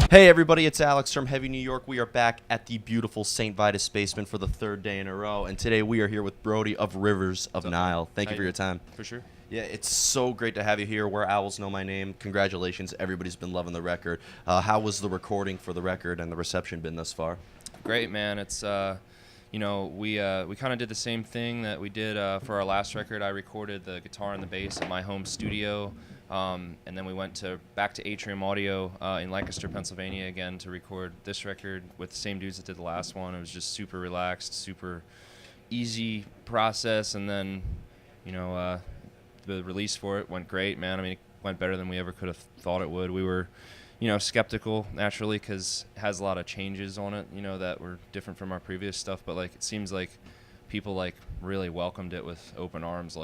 Hey everybody, it's Alex from Heavy New York. We are back at the beautiful St. Vitus basement for the third day in a row, and today we are here with Brody of Rivers of Nihil. Thank you for your time. For sure. Yeah, it's so great to have you here. Where Owls Know My Name. Congratulations, everybody's been loving the record. How was the recording for the record and the reception been thus far? Great, man. It's we kind of did the same thing that we did for our last record. I recorded the guitar and the bass at my home studio. And then we went back to Atrium Audio in Lancaster, Pennsylvania again to record this record with the same dudes that did the last one. It was just super relaxed, super easy process, and then, the release for it went great, man. I mean, it went better than we ever could have thought it would. We were, skeptical naturally because it has a lot of changes on it, that were different from our previous stuff. But it seems like people really welcomed it with open arms,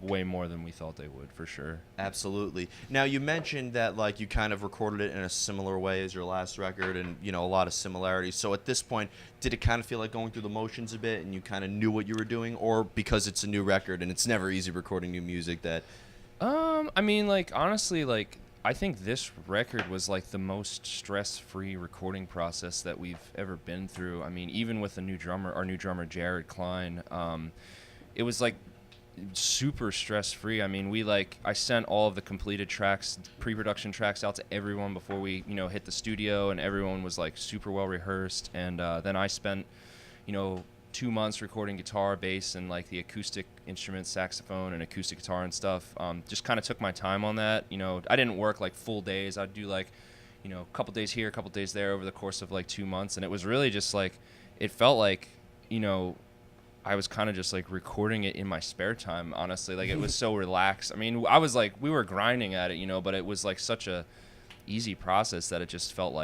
way more than we thought they would, for sure. Absolutely. Now, you mentioned that you kind of recorded it in a similar way as your last record and, a lot of similarities. So at this point, did it kind of feel like going through the motions a bit and you kind of knew what you were doing? Or because it's a new record and it's never easy recording new music that... honestly, I think this record was the most stress-free recording process that we've ever been through. I mean, even with our new drummer Jared Klein, it was super stress-free. I mean, I sent all of the completed tracks, pre-production tracks out to everyone before we, hit the studio, and everyone was super well rehearsed. And then I spent, 2 months recording guitar, bass, and the acoustic instruments, saxophone and acoustic guitar and stuff. Just kind of took my time on that. I didn't work full days. I'd do a couple days here, a couple days there over the course of 2 months, and it was really just it felt I was kind of just recording it in my spare time, honestly. It was so relaxed. I mean, I was we were grinding at it, but it was such a easy process that it just felt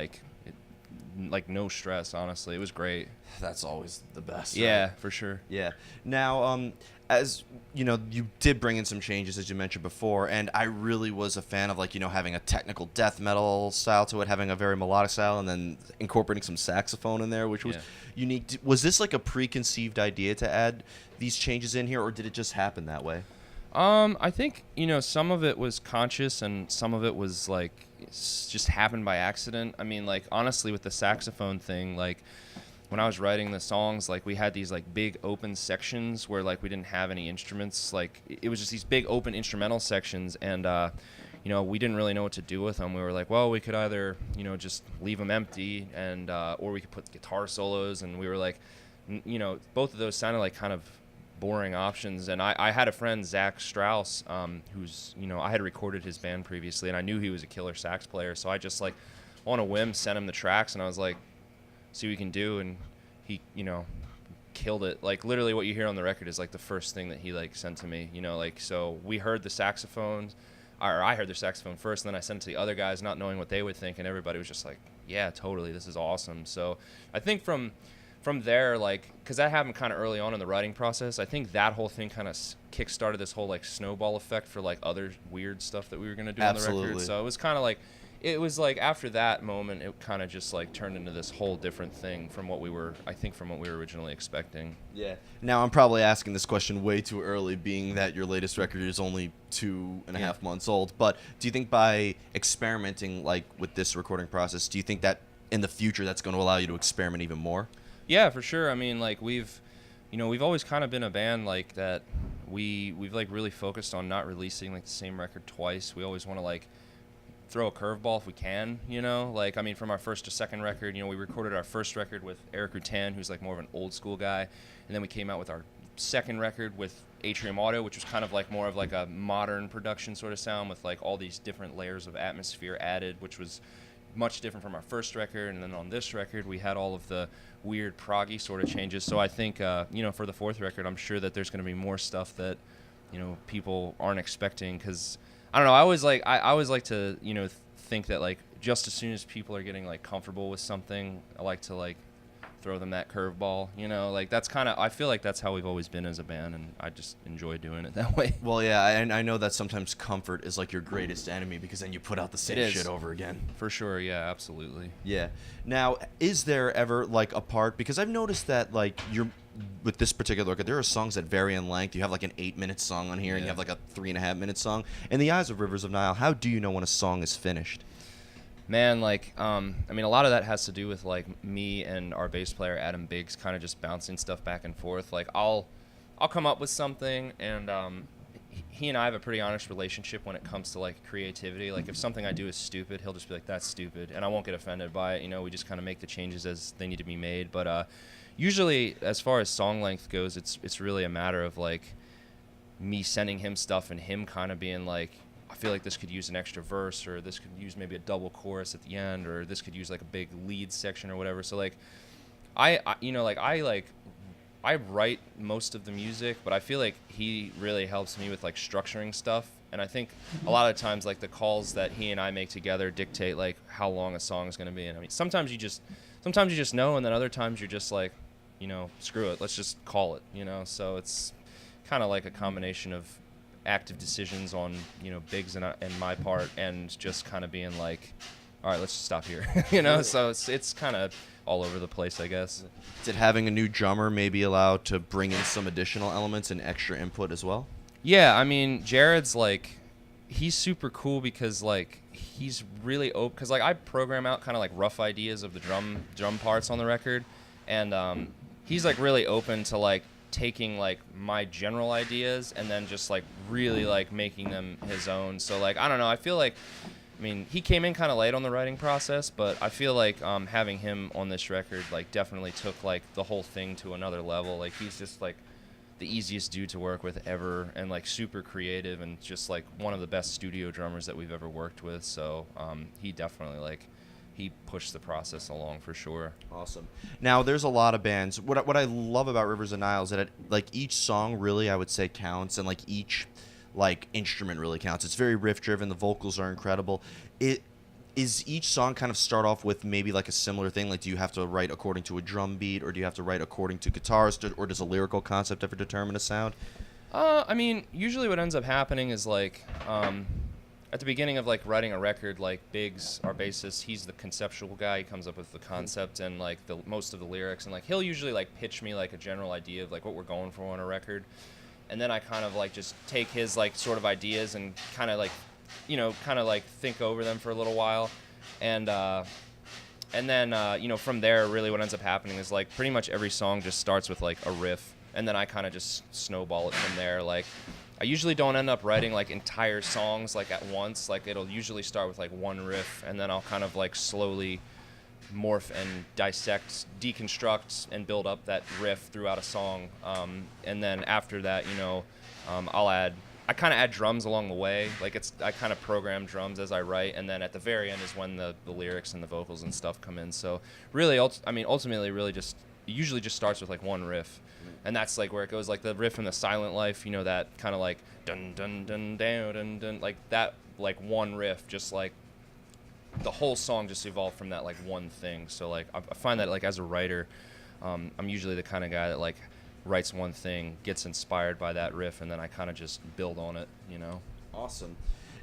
no stress, honestly. It was great. That's always the best. Yeah, right? for sure. Yeah. Now, as you did bring in some changes, as you mentioned before, and I really was a fan of having a technical death metal style to it, having a very melodic style, and then incorporating some saxophone in there, which was unique. Was this a preconceived idea to add these changes in here, or did it just happen that way? I think some of it was conscious, and some of it was it's just happened by accident. I mean, honestly, with the saxophone thing, when I was writing the songs, we had these big open sections where we didn't have any instruments. It was just these big open instrumental sections, and we didn't really know what to do with them. We were well, we could either just leave them empty, and or we could put guitar solos, and we were both of those sounded kind of boring options. And I had a friend, Zach Strauss, who's I had recorded his band previously, and I knew he was a killer sax player, so I just on a whim sent him the tracks, and I was see what we can do, and he killed it. Literally what you hear on the record is the first thing that he sent to me, so we heard the saxophones, or I heard the saxophone first, and then I sent it to the other guys not knowing what they would think, and everybody was just yeah, totally, this is awesome. So I think from there, because that happened kind of early on in the writing process, I think that whole thing kind of kick-started this whole snowball effect for other weird stuff that we were going to do on the record. So it was kind of it was after that moment, it kind of just turned into this whole different thing from what we were originally expecting. Yeah. Now, I'm probably asking this question way too early, being that your latest record is only 2.5 months old. But do you think by experimenting with this recording process, do you think that in the future that's going to allow you to experiment even more? Yeah, for sure. I mean, we've always kind of been a band that we've really focused on not releasing the same record twice. We always want to throw a curveball if we can, I mean, from our first to second record, we recorded our first record with Eric Rutan, who's more of an old school guy, and then we came out with our second record with Atrium Audio, which was kind of more of a modern production sort of sound with all these different layers of atmosphere added, which was much different from our first record. And then on this record, we had all of the weird proggy sort of changes. So I think, for the fourth record, I'm sure that there's going to be more stuff that, people aren't expecting, because I don't know. I always like to think that just as soon as people are getting comfortable with something, I like to throw them that curveball. That's kind of, I feel that's how we've always been as a band, and I just enjoy doing it that way. Well, yeah, and I know that sometimes comfort is your greatest enemy, because then you put out the same shit over again. For sure, yeah, absolutely. Yeah. Now, is there ever a part, because I've noticed that you're with this particular record, there are songs that vary in length. You have an 8-minute song on here, and you have a 3.5-minute song. In the eyes of Rivers of Nihil, how do you know when a song is finished? Man, like, I mean, a lot of that has to do with like me and our bass player Adam Biggs kind of just bouncing stuff back and forth. Like, I'll come up with something, and he and I have a pretty honest relationship when it comes to like creativity. Like, if something I do is stupid, he'll just be like, "That's stupid," and I won't get offended by it. You know, we just kind of make the changes as they need to be made. But usually, as far as song length goes, it's really a matter of like me sending him stuff and him kind of being like, I feel like this could use an extra verse, or this could use maybe a double chorus at the end, or this could use like a big lead section or whatever. So like I write most of the music, but I feel like he really helps me with like structuring stuff. And I think a lot of times like the calls that he and I make together dictate like how long a song is going to be. And I mean, sometimes you just know, and then other times you're just like, you know, screw it, let's just call it, you know. So it's kind of like a combination of active decisions on, you know, Biggs and my part, and just kind of being like, all right, let's just stop here. You know. So it's kind of all over the place, I guess. Did having a new drummer maybe allow to bring in some additional elements and extra input as well? Yeah, I mean, Jared's like, he's super cool because like he's really open, because like I program out kind of like rough ideas of the drum parts on the record, and he's like really open to like taking like my general ideas and then just like really like making them his own. So like, I don't know, I feel like, I mean, he came in kind of late on the writing process, but I feel like having him on this record like definitely took like the whole thing to another level. Like, he's just like the easiest dude to work with ever, and like super creative, and just like one of the best studio drummers that we've ever worked with. So he definitely like, he pushed the process along for sure. Awesome. Now, there's a lot of bands. What I love about Rivers of Nile is that like each song really, I would say, counts, and like each like instrument really counts. It's very riff driven. The vocals are incredible. Is each song kind of start off with maybe like a similar thing? Like, do you have to write according to a drum beat, or do you have to write according to guitars, or does a lyrical concept ever determine a sound? I mean, usually what ends up happening is like, at the beginning of like writing a record, like Biggs, our bassist, he's the conceptual guy. He comes up with the concept and like most of the lyrics, and like he'll usually like pitch me like a general idea of like what we're going for on a record, and then I kind of like just take his like sort of ideas and kind of like, you know, kind of like think over them for a little while, and then you know, from there really what ends up happening is like pretty much every song just starts with like a riff, and then I kind of just snowball it from there. Like, I usually don't end up writing like entire songs like at once. Like, it'll usually start with like one riff, and then I'll kind of like slowly morph and dissect, deconstruct, and build up that riff throughout a song. And then after that, you know, I kind of add drums along the way. Like, I kind of program drums as I write, and then at the very end is when the lyrics and the vocals and stuff come in. So really, I mean, ultimately, really just usually just starts with like one riff. And that's like where it goes, like the riff in the Silent Life, you know, that kind of like dun dun dun dun dun dun, like that, like one riff, just like the whole song just evolved from that like one thing. So like I find that like as a writer, I'm usually the kind of guy that like writes one thing, gets inspired by that riff, and then I kind of just build on it, you know. Awesome.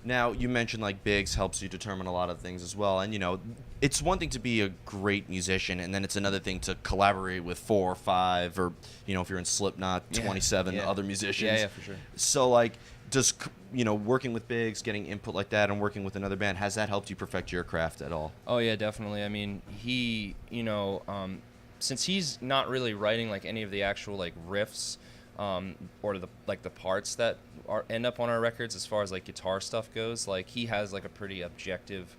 Now, you mentioned like Biggs helps you determine a lot of things as well, and you know, it's one thing to be a great musician, and then it's another thing to collaborate with 4 or 5, or you know, if you're in Slipknot, 27 other musicians. Yeah, for sure. So like, does, you know, working with Biggs, getting input like that, and working with another band, has that helped you perfect your craft at all? Oh yeah, definitely. I mean, he, you know, since he's not really writing like any of the actual like riffs, or the parts that end up on our records as far as like guitar stuff goes, like he has like a pretty objective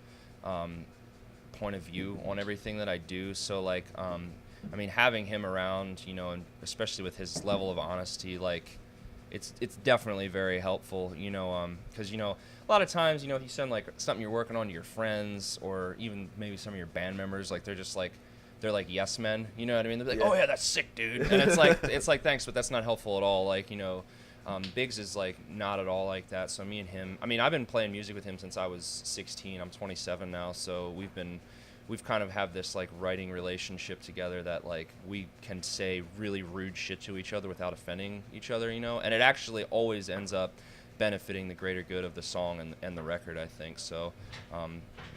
point of view on everything that I do. So like, I mean, having him around, you know, and especially with his level of honesty, like it's definitely very helpful, you know, because you know, a lot of times, you know, if you send like something you're working on to your friends, or even maybe some of your band members, like they're just like, they're like yes men, you know what I mean? They're like, oh yeah, that's sick, dude. And it's like thanks, but that's not helpful at all. Like, you know, Biggs is like not at all like that. So me and him, I mean, I've been playing music with him since I was 16. I'm 27 now, so we've kind of have this like writing relationship together that like we can say really rude shit to each other without offending each other, you know, and it actually always ends up benefiting the greater good of the song and the record, I think. So,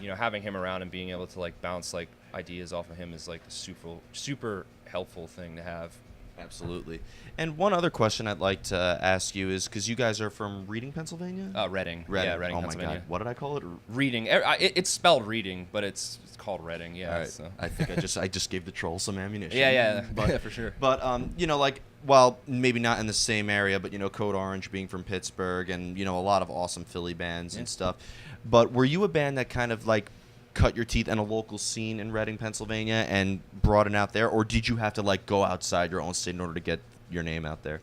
you know, having him around and being able to like bounce like ideas off of him is like a super helpful thing to have. Absolutely. And one other question I'd like to ask you is, because you guys are from Reading, Pennsylvania? Reading. Reading. Yeah, Reading, Oh my Pennsylvania. God. What did I call it? Reading. It's spelled Reading, but it's called Reading. Yeah. All right. So. I think I just gave the troll some ammunition. Yeah. But, Yeah, for sure. But you know, like, well, maybe not in the same area, but you know, Code Orange being from Pittsburgh, and you know, a lot of awesome Philly bands and stuff. But were you a band that kind of like cut your teeth in a local scene in Reading, Pennsylvania, and brought it out there, or did you have to like go outside your own state in order to get your name out there?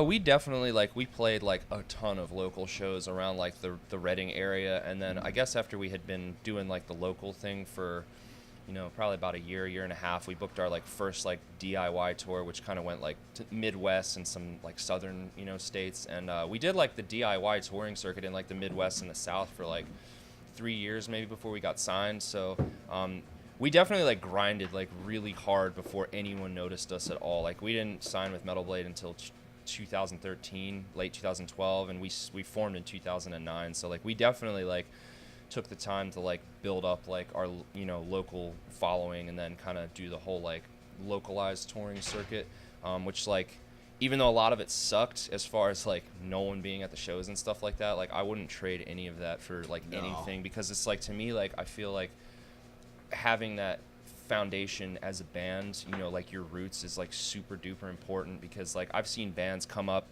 We definitely we played like a ton of local shows around like the Reading area, and then I guess after we had been doing like the local thing for, you know, probably about a year and a half, we booked our like first like DIY tour, which kind of went like to Midwest and some like southern, you know, states, and we did like the DIY touring circuit in like the Midwest and the South for like 3 years maybe before we got signed. So we definitely like grinded like really hard before anyone noticed us at all. Like we didn't sign with Metal Blade until 2013, late 2012, and we formed in 2009. So like we definitely like took the time to like build up like our, you know, local following, and then kind of do the whole like localized touring circuit, which like, even though a lot of it sucked as far as like no one being at the shows and stuff like that, like I wouldn't trade any of that for like anything, because it's like, to me, like I feel like having that foundation as a band, you know, like your roots is like super duper important, because like I've seen bands come up,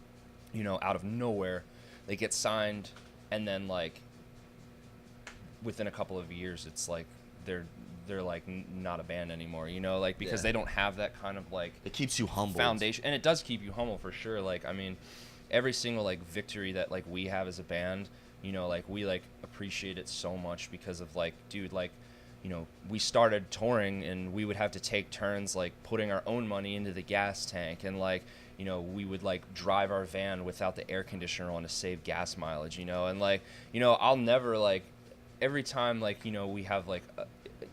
you know, out of nowhere, they get signed, and then like within a couple of years it's like they're like not a band anymore, you know, like because they don't have that kind of like, it keeps you humble foundation, and it does keep you humble for sure. Like I mean, every single like victory that like we have as a band, you know, like we like appreciate it so much because of like, dude, like, you know, we started touring and we would have to take turns like putting our own money into the gas tank, and like, you know, we would like drive our van without the air conditioner on to save gas mileage, you know, and like, you know, I'll never like, every time like, you know, we have like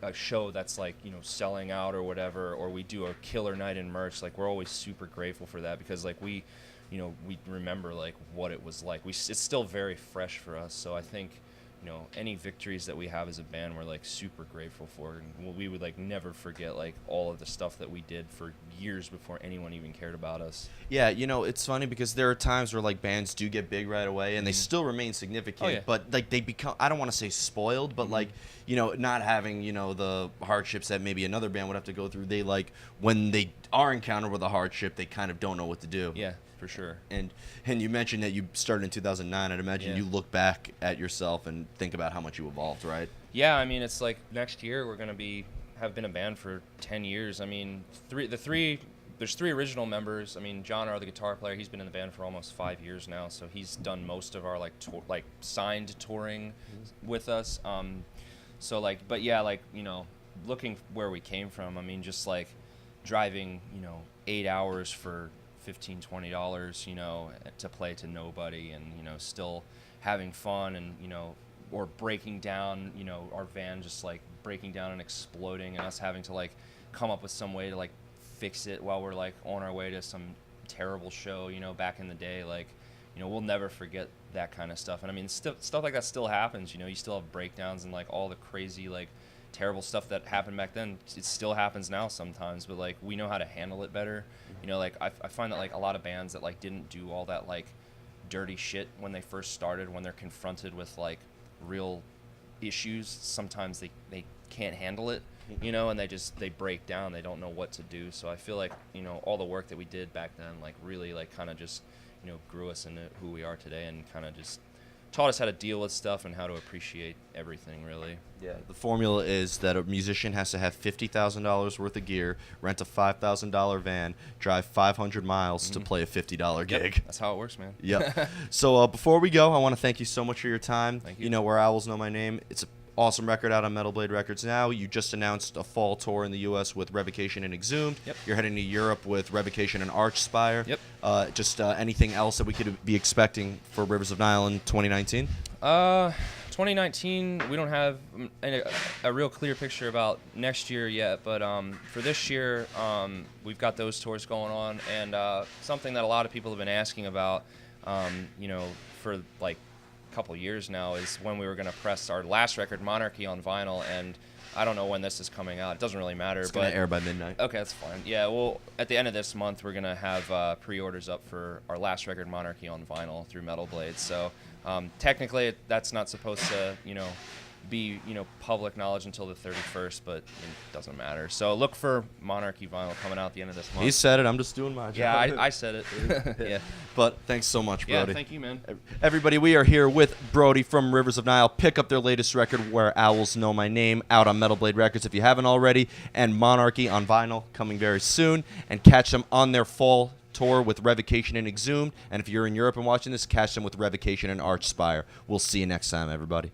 a show that's like, you know, selling out or whatever, or we do a killer night in merch, like we're always super grateful for that, because like we, you know, we remember like what it was like. It's still very fresh for us. So I think, you know, any victories that we have as a band, we're like super grateful for, and we would like never forget like all of the stuff that we did for years before anyone even cared about us. Yeah, you know, it's funny because there are times where like bands do get big right away and they still remain significant, but like they become, I don't want to say spoiled, but like, you know, not having, you know, the hardships that maybe another band would have to go through, they like, when they are encountered with a hardship, they kind of don't know what to do. Yeah, for sure. And you mentioned that you started in 2009. I'd imagine you look back at yourself and think about how much you evolved, right? Yeah, I mean, it's like next year we're gonna have been a band for 10 years. I mean, there's three original members. I mean, John, our other guitar player, he's been in the band for almost 5 years now, so he's done most of our like signed touring with us. So like, but yeah, like, you know, looking where we came from, I mean, just like driving, you know, 8 hours for $15-20, you know, to play to nobody, and, you know, still having fun, and, you know, or breaking down, you know, our van just like breaking down and exploding, and us having to like come up with some way to like fix it while we're like on our way to some terrible show, you know, back in the day. Like, you know, we'll never forget that kind of stuff. And I mean, stuff like that still happens, you know, you still have breakdowns and like all the crazy like terrible stuff that happened back then. It still happens now sometimes, but like we know how to handle it better. You know, like I find that like a lot of bands that like didn't do all that like dirty shit when they first started, when they're confronted with like real issues, sometimes they can't handle it, you know, and they break down, they don't know what to do. So I feel like, you know, all the work that we did back then like really like kind of just, you know, grew us into who we are today, and kind of just taught us how to deal with stuff and how to appreciate everything, really. Yeah, the formula is that a musician has to have $50,000 worth of gear, rent a $5,000 van, drive 500 miles to play a $50 gig. Yep, that's how it works, man. Yep. So before we go, I want to thank you so much for your time. Thank you. You know, Where Owls Know My Name. It's an awesome record out on Metal Blade Records now. You just announced a fall tour in the U.S. with Revocation and Exhumed. Yep. You're heading to Europe with Revocation and Archspire. Yep. Just anything else that we could be expecting for Rivers of Nile in 2019? 2019, we don't have a real clear picture about next year yet, but for this year, we've got those tours going on, and something that a lot of people have been asking about, you know, for like a couple years now, is when we were going to press our last record, Monarchy, on vinyl, and I don't know when this is coming out. It doesn't really matter. It's going to air by midnight. Okay, that's fine. Yeah, well, at the end of this month, we're going to have pre-orders up for our last record, Monarchy, on vinyl through Metal Blade. So technically, that's not supposed to, be, public knowledge until the 31st, but it doesn't matter. So look for Monarchy vinyl coming out at the end of this month. He said it. I'm just doing my job. Yeah, I said it. Yeah. But thanks so much, Brody. Yeah, thank you, man. Everybody, we are here with Brody from Rivers of Nihil. Pick up their latest record, Where Owls Know My Name, out on Metal Blade Records if you haven't already, and Monarchy on vinyl coming very soon. And catch them on their fall tour with Revocation and Exhumed. And if you're in Europe and watching this, catch them with Revocation and Archspire. We'll see you next time, everybody.